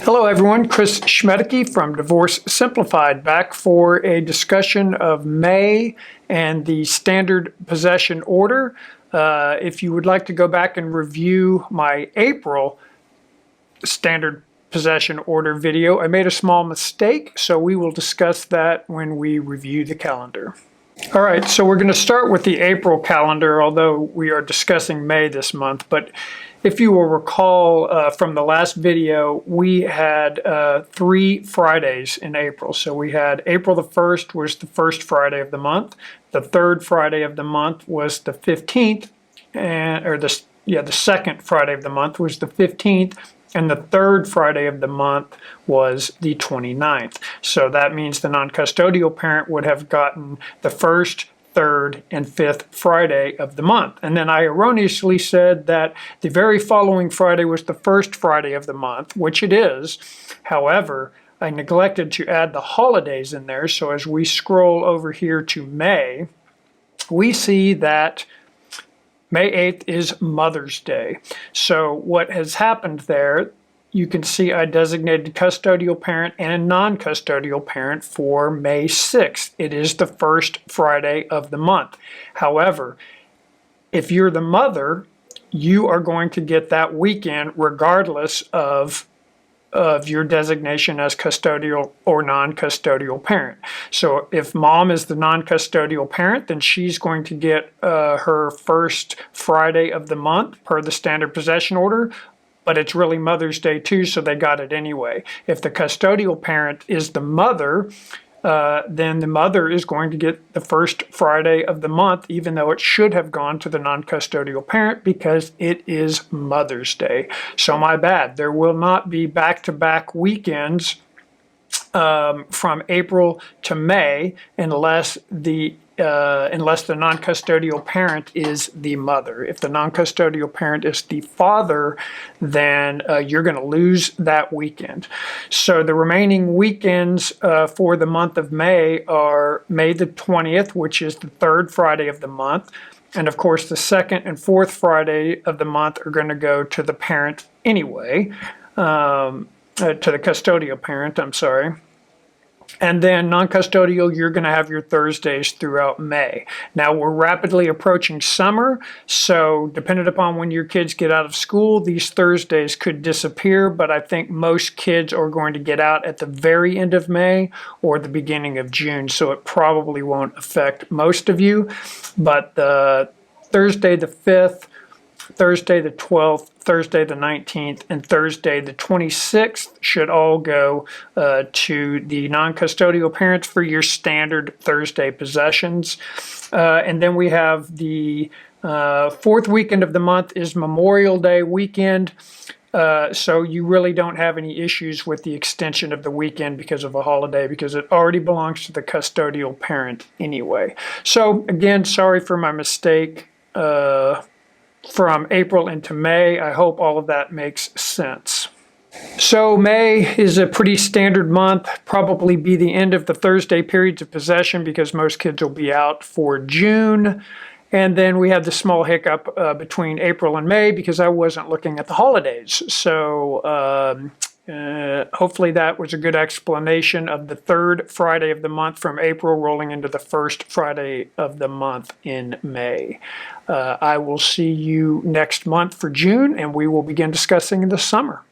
Hello everyone, Chris Schmedeke from Divorce Simplified, back for a discussion of May and the standard possession order. If you would like to go back and review my April standard possession order video, I made a small mistake, so we will discuss that when we review the calendar. All right, so we're going to start with the April calendar, although we are discussing May this month. But if you will recall from the last video, we had 3 Fridays in April. So we had April the 1st was the first Friday of the month. The third Friday of the month was the 15th, the second Friday of the month was the 15th. And the third Friday of the month was the 29th. So that means the non-custodial parent would have gotten the first, third, and fifth Friday of the month. And then I erroneously said that the very following Friday was the first Friday of the month, which it is. However, I neglected to add the holidays in there. So as we scroll over here to May, we see that May 8th is Mother's Day. So what has happened there, you can see I designated custodial parent and a non-custodial parent for May 6th. It is the first Friday of the month. However, if you're the mother, you are going to get that weekend regardless of your designation as custodial or non-custodial parent. So if mom is the non-custodial parent, then she's going to get her first Friday of the month per the standard possession order, but it's really Mother's Day too, so they got it anyway. If the custodial parent is the mother, then the mother is going to get the first Friday of the month, even though it should have gone to the non-custodial parent because it is Mother's Day. So my bad. There will not be back-to-back weekends from April to May unless the non-custodial parent is the mother. If the non-custodial parent is the father, then you're going to lose that weekend. So the remaining weekends for the month of May are May the 20th, which is the third Friday of the month. And of course, the second and fourth Friday of the month are going to go to the parent anyway, to the custodial parent, I'm sorry. And then non-custodial, you're going to have your Thursdays throughout May. Now, we're rapidly approaching summer, so depending upon when your kids get out of school, these Thursdays could disappear, but I think most kids are going to get out at the very end of May or the beginning of June, so it probably won't affect most of you. But the Thursday the 5th, Thursday the 12th, Thursday the 19th, and Thursday the 26th should all go to the non-custodial parents for your standard Thursday possessions. And then we have the fourth weekend of the month is Memorial Day weekend. So you really don't have any issues with the extension of the weekend because of a holiday, because it already belongs to the custodial parent anyway. So again, sorry for my mistake from April into May. I hope all of that makes sense. So May is a pretty standard month, probably be the end of the Thursday periods of possession because most kids will be out for June. And then we had the small hiccup between April and May because I wasn't looking at the holidays. So hopefully that was a good explanation of the third Friday of the month from April rolling into the first Friday of the month in May. I will see you next month for June, and we will begin discussing the summer.